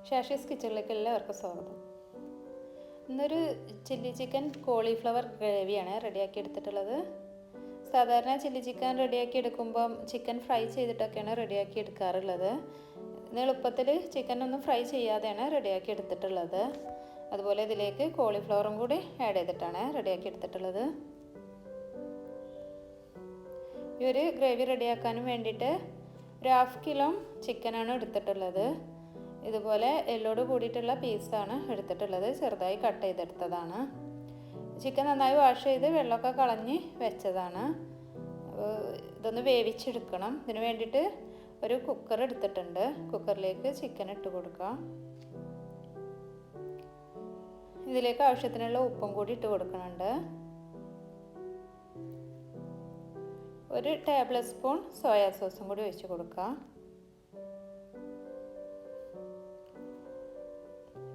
ഷാഷീസ് കിച്ചണിലേക്ക് എല്ലാവർക്കും സ്വാഗതം. ഇന്നൊരു ചില്ലി ചിക്കൻ കോളിഫ്ലവർ ഗ്രേവിയാണ് റെഡിയാക്കി എടുത്തിട്ടുള്ളത്. സാധാരണ ചില്ലി ചിക്കൻ റെഡിയാക്കി എടുക്കുമ്പം ചിക്കൻ ഫ്രൈ ചെയ്തിട്ടൊക്കെയാണ് റെഡിയാക്കി എടുക്കാറുള്ളത്. ഇന്ന് എളുപ്പത്തിൽ ചിക്കൻ ഒന്നും ഫ്രൈ ചെയ്യാതെയാണ് റെഡിയാക്കി എടുത്തിട്ടുള്ളത്. അതുപോലെ ഇതിലേക്ക് കോളിഫ്ലവറും കൂടി ആഡ് ചെയ്തിട്ടാണ് റെഡിയാക്കി എടുത്തിട്ടുള്ളത്. ഈ ഒരു ഗ്രേവി റെഡിയാക്കാനും വേണ്ടിയിട്ട് ഒരു 1/2 കിലോ ചിക്കനാണ് എടുത്തിട്ടുള്ളത്. ഇതുപോലെ എല്ലോട് കൂടിയിട്ടുള്ള പീസാണ് എടുത്തിട്ടുള്ളത്. ചെറുതായി കട്ട് ചെയ്തെടുത്തതാണ്. ചിക്കൻ നന്നായി വാഷ് ചെയ്ത് വെള്ളമൊക്കെ കളഞ്ഞ് വെച്ചതാണ്. ഇതൊന്ന് വേവിച്ചെടുക്കണം. ഇതിന് വേണ്ടിയിട്ട് ഒരു കുക്കർ എടുത്തിട്ടുണ്ട്. കുക്കറിലേക്ക് ചിക്കൻ ഇട്ട് കൊടുക്കാം. ഇതിലേക്ക് ആവശ്യത്തിനുള്ള ഉപ്പും കൂടി ഇട്ട് കൊടുക്കുന്നുണ്ട്. 1 ടേബിൾ സ്പൂൺ സോയാ സോസും കൂടി ഒഴിച്ച് കൊടുക്കാം.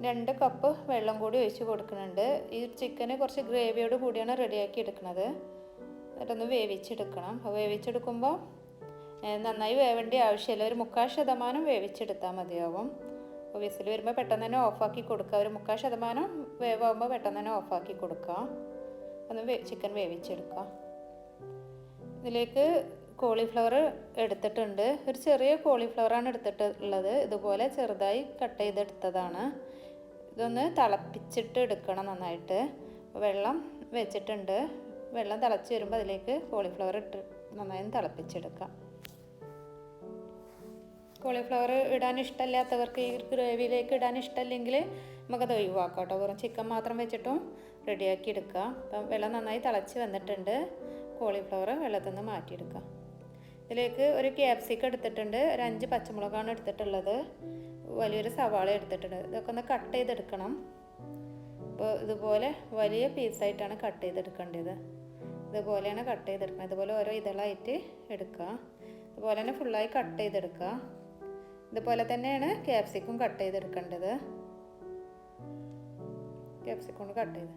2 കപ്പ് വെള്ളം കൂടി ഒഴിച്ച് കൊടുക്കുന്നുണ്ട്. ഈ ചിക്കന് കുറച്ച് ഗ്രേവിയോട് കൂടിയാണ് റെഡിയാക്കി എടുക്കുന്നത്. എന്നിട്ടൊന്ന് വേവിച്ചെടുക്കണം. വേവിച്ചെടുക്കുമ്പോൾ നന്നായി വേവേണ്ട ആവശ്യമില്ല. ഒരു 3/4% വേവിച്ചെടുത്താൽ മതിയാവും. അപ്പോൾ വിസിൽ വരുമ്പോൾ പെട്ടെന്ന് തന്നെ ഓഫാക്കി കൊടുക്കുക. ഒരു 3/4% വേവാകുമ്പോൾ പെട്ടെന്ന് തന്നെ ഓഫാക്കി കൊടുക്കുക. ഒന്ന് ചിക്കൻ വേവിച്ചെടുക്കുക. ഇതിലേക്ക് കോളിഫ്ലവർ എടുത്തിട്ടുണ്ട്. ഒരു ചെറിയ കോളിഫ്ലവറാണ് എടുത്തിട്ടുള്ളത്. ഇതുപോലെ ചെറുതായി കട്ട് ചെയ്തെടുത്തതാണ്. ഇതൊന്ന് തിളപ്പിച്ചിട്ട് എടുക്കണം നന്നായിട്ട്. വെള്ളം വെച്ചിട്ടുണ്ട്. വെള്ളം തിളച്ച് വരുമ്പോൾ അതിലേക്ക് കോളിഫ്ലവർ ഇട്ട് നന്നായി തിളപ്പിച്ചെടുക്കാം. കോളിഫ്ലവർ ഇടാൻ ഇഷ്ടമില്ലാത്തവർക്ക് ഈ ഗ്രേവിയിലേക്ക് ഇടാൻ ഇഷ്ടമില്ലെങ്കിൽ നമുക്കത് ഒഴിവാക്കാം കേട്ടോ. വെറും ചിക്കൻ മാത്രം വെച്ചിട്ടും റെഡിയാക്കി എടുക്കാം. അപ്പം വെള്ളം നന്നായി തിളച്ച് വന്നിട്ടുണ്ട്. കോളിഫ്ലവർ വെള്ളത്തിൽ നിന്ന് മാറ്റിയെടുക്കാം. ഇതിലേക്ക് ഒരു ക്യാപ്സിക്കം എടുത്തിട്ടുണ്ട്. ഒരു 5 പച്ചമുളകാണ് എടുത്തിട്ടുള്ളത്. വലിയൊരു സവാള എടുത്തിട്ടുണ്ട്. ഇതൊക്കെ ഒന്ന് കട്ട് ചെയ്തെടുക്കണം. അപ്പോൾ ഇതുപോലെ വലിയ പീസായിട്ടാണ് കട്ട് ചെയ്തെടുക്കേണ്ടത്. ഇതുപോലെയാണ് കട്ട് ചെയ്തെടുക്കുന്നത്. ഇതുപോലെ ഓരോ ഇതളായിട്ട് എടുക്കുക. ഇതുപോലെ തന്നെ ഫുള്ളായി കട്ട് ചെയ്തെടുക്കുക. ഇതുപോലെ തന്നെയാണ് ക്യാപ്സിക്കം കട്ട് ചെയ്തെടുക്കേണ്ടത്. ക്യാപ്സിക്കം കൊണ്ട് കട്ട് ചെയ്ത്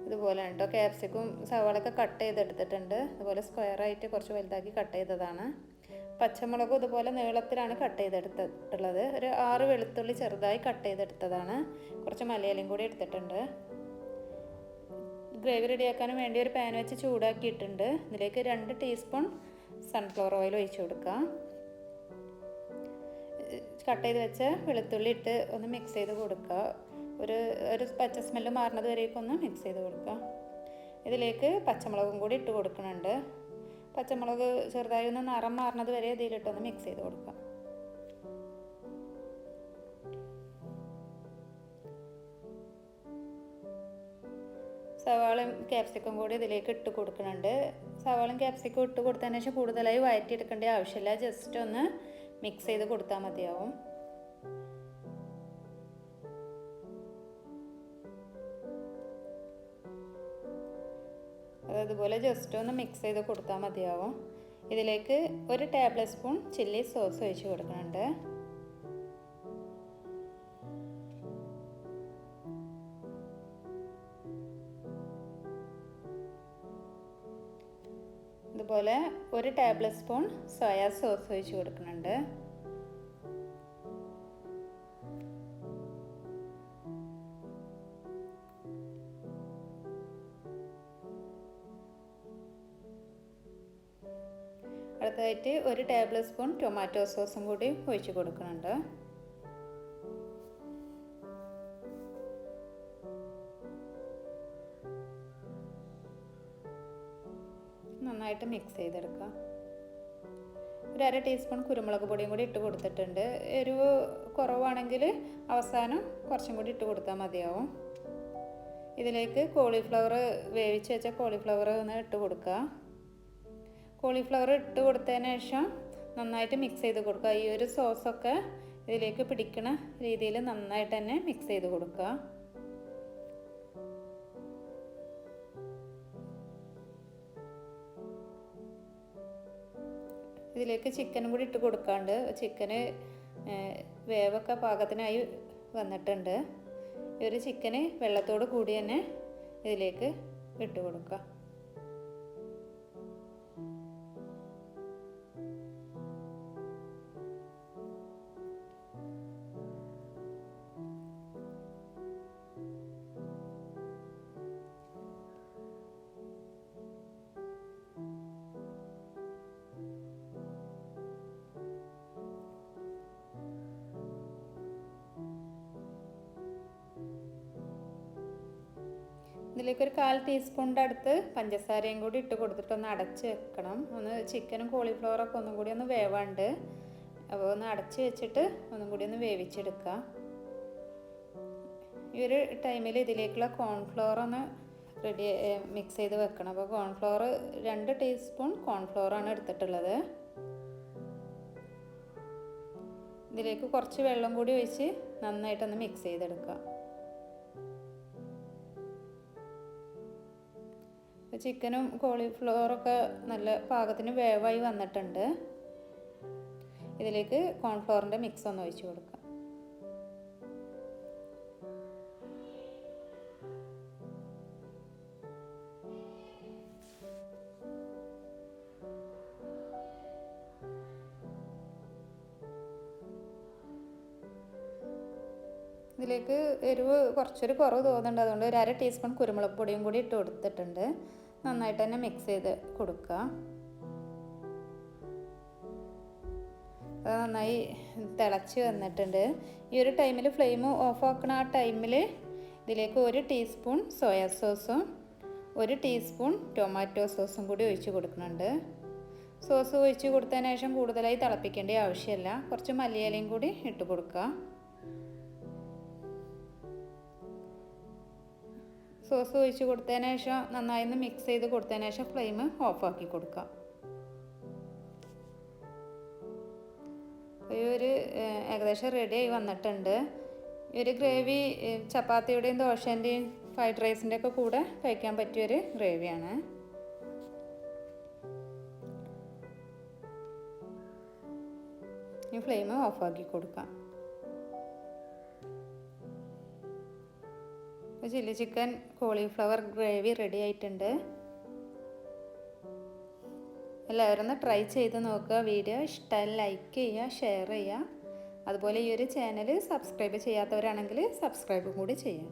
ഇതുപോലെ കേട്ടോ. ക്യാപ്സിക്കും സവാളൊക്കെ കട്ട് ചെയ്തെടുത്തിട്ടുണ്ട്. അതുപോലെ സ്ക്വയറായിട്ട് കുറച്ച് വലുതാക്കി കട്ട് ചെയ്തതാണ്. പച്ചമുളകും ഇതുപോലെ നീളത്തിലാണ് കട്ട് ചെയ്തെടുത്തിട്ടുള്ളത്. ഒരു 6 വെളുത്തുള്ളി ചെറുതായി കട്ട് ചെയ്തെടുത്തതാണ്. കുറച്ച് മലയിലയും കൂടി എടുത്തിട്ടുണ്ട്. ഗ്രേവി റെഡിയാക്കാനും വേണ്ടി ഒരു പാൻ വെച്ച് ചൂടാക്കിയിട്ടുണ്ട്. ഇതിലേക്ക് 2 ടീസ്പൂൺ സൺഫ്ലവർ ഓയിൽ ഒഴിച്ചു കൊടുക്കുക. കട്ട് ചെയ്ത് വെച്ച് വെളുത്തുള്ളി ഇട്ട് ഒന്ന് മിക്സ് ചെയ്ത് കൊടുക്കുക. ഒരു പച്ച സ്മെല്ല് മാറുന്നത് വരേക്കും ഒന്ന് മിക്സ് ചെയ്ത് കൊടുക്കുക. ഇതിലേക്ക് പച്ചമുളകും കൂടി ഇട്ട് കൊടുക്കുന്നുണ്ട്. പച്ചമുളക് ചെറുതായി ഒന്ന് നിറം മാറുന്നത് വരെ ഇതിലിട്ടൊന്ന് മിക്സ് ചെയ്ത് കൊടുക്കുക. സവാളയും ക്യാപ്സിക്കം കൂടി ഇതിലേക്ക് ഇട്ട് കൊടുക്കുന്നുണ്ട്. സവാളയും ക്യാപ്സിക്കം ഇട്ട് കൊടുത്തതിന് ശേഷം കൂടുതലായി വഴറ്റിയെടുക്കേണ്ട ആവശ്യമില്ല. ജസ്റ്റ് ഒന്ന് മിക്സ് ചെയ്ത് കൊടുത്താൽ മതിയാവും. അതുപോലെ ജസ്റ്റ് ഒന്ന് മിക്സ് ചെയ്ത് കൊടുത്താൽ മതിയാവും. ഇതിലേക്ക് 1 ടേബിൾ സ്പൂൺ ചില്ലി സോസ് ഒഴിച്ച് കൊടുക്കുന്നുണ്ട്. ഇതുപോലെ 1 ടേബിൾ സ്പൂൺ സോയാ സോസ് ഒഴിച്ച് കൊടുക്കുന്നുണ്ട്. അടുത്തതായിട്ട് 1 ടേബിൾ സ്പൂൺ ടൊമാറ്റോ സോസും കൂടി ഒഴിച്ച് കൊടുക്കുന്നുണ്ട്. നന്നായിട്ട് മിക്സ് ചെയ്തെടുക്കുക. ഒരു 1/2 ടീസ്പൂൺ കുരുമുളക് പൊടിയും കൂടി ഇട്ട് കൊടുത്തിട്ടുണ്ട്. എരിവ് കുറവാണെങ്കിൽ അവസാനം കുറച്ചും കൂടി ഇട്ട് കൊടുത്താൽ മതിയാവും. ഇതിലേക്ക് കോളിഫ്ലവർ വേവിച്ച് വെച്ച കോളിഫ്ലവർ ഒന്ന് ഇട്ട് കൊടുക്കുക. കോളിഫ്ലവർ ഇട്ട് കൊടുത്തതിന് ശേഷം നന്നായിട്ട് മിക്സ് ചെയ്ത് കൊടുക്കുക. ഈ ഒരു സോസൊക്കെ ഇതിലേക്ക് പിടിക്കുന്ന രീതിയിൽ നന്നായിട്ട് തന്നെ മിക്സ് ചെയ്ത് കൊടുക്കുക. ഇതിലേക്ക് ചിക്കനും കൂടി ഇട്ട് കൊടുക്കാണ്ട്. ചിക്കന് വേവൊക്കെ പാകത്തിനായി വന്നിട്ടുണ്ട്. ഈ ഒരു ചിക്കന് വെള്ളത്തോട് കൂടി തന്നെ ഇതിലേക്ക് ഇട്ട് കൊടുക്കുക. ഇതിലേക്ക് ഒരു 1/4 ടീസ്പൂണിൻ്റെ അടുത്ത് പഞ്ചസാരയും കൂടി ഇട്ട് കൊടുത്തിട്ട് ഒന്ന് അടച്ച് വെക്കണം. ഒന്ന് ചിക്കനും കോളിഫ്ലവറൊക്കെ ഒന്നും കൂടി ഒന്ന് വേവാണ്ട്, അപ്പോൾ ഒന്ന് അടച്ച് വെച്ചിട്ട് ഒന്നും കൂടി ഒന്ന് വേവിച്ചെടുക്കുക. ഈ ഒരു ടൈമിൽ ഇതിലേക്കുള്ള കോൺഫ്ലവർ ഒന്ന് മിക്സ് ചെയ്ത് വെക്കണം. അപ്പോൾ കോൺഫ്ലവർ 2 ടീസ്പൂൺ കോൺഫ്ലവറാണ് എടുത്തിട്ടുള്ളത്. ഇതിലേക്ക് കുറച്ച് വെള്ളം കൂടി ഒഴിച്ച് നന്നായിട്ടൊന്ന് മിക്സ് ചെയ്തെടുക്കുക. ചിക്കനും കോളിഫ്ലവറൊക്കെ നല്ല പാകത്തിന് വേവായി വന്നിട്ടുണ്ട്. ഇതിലേക്ക് കോൺഫ്ലവറിൻ്റെ മിക്സ് ഒന്ന് ഒഴിച്ച് കൊടുക്കുക. ഇതിലേക്ക് എരിവ് കുറച്ചൊരു കുറവ് തോന്നുന്നുണ്ട്, അതുകൊണ്ട് ഒരു 1/2 ടീസ്പൂൺ കുരുമുളക് പൊടിയും കൂടി ഇട്ട് കൊടുത്തിട്ടുണ്ട്. നന്നായിട്ട് തന്നെ മിക്സ് ചെയ്ത് കൊടുക്കുക. അത് നന്നായി തിളച്ച് വന്നിട്ടുണ്ട്. ഈ ഒരു ടൈമിൽ ഫ്ലെയിം ഓഫ് ആക്കണ ആ ടൈമിൽ ഇതിലേക്ക് 1 ടീസ്പൂൺ സോയാ സോസും 1 ടീസ്പൂൺ ടൊമാറ്റോ സോസും കൂടി ഒഴിച്ച് കൊടുക്കുന്നുണ്ട്. സോസ് ഒഴിച്ച് കൊടുത്തതിന് ശേഷം കൂടുതലായി തിളപ്പിക്കേണ്ട ആവശ്യമില്ല. കുറച്ച് മല്ലിയിലയും കൂടി ഇട്ട് കൊടുക്കുക. സോസ് ഒഴിച്ച് കൊടുത്തതിന് ശേഷം നന്നായി ഒന്ന് മിക്സ് ചെയ്ത് കൊടുത്തതിന് ശേഷം ഫ്ലെയിം ഓഫാക്കി കൊടുക്കുക. ഈ ഒരു ഏകദേശം റെഡിയായി വന്നിട്ടുണ്ട്. ഈ ഒരു ഗ്രേവി ചപ്പാത്തിയുടെയും ദോശേൻ്റെയും ഫ്രൈഡ് റൈസിൻ്റെ ഒക്കെ കൂടെ കഴിക്കാൻ പറ്റിയൊരു ഗ്രേവിയാണ്. ഈ ഫ്ലെയിം ഓഫാക്കി കൊടുക്കാം. Chilli chicken cauliflower gravy ready ആയിട്ടുണ്ട്. എല്ലാവരും ഒന്ന് ട്രൈ ചെയ്ത് നോക്കുക. വീഡിയോ ഇഷ്ടമായി ലൈക്ക് ചെയ്യുക, ഷെയർ ചെയ്യുക. അതുപോലെ ഈ ഒരു ചാനൽ സബ്സ്ക്രൈബ് ചെയ്യാത്തവരാണെങ്കിൽ സബ്സ്ക്രൈബും കൂടി ചെയ്യുക.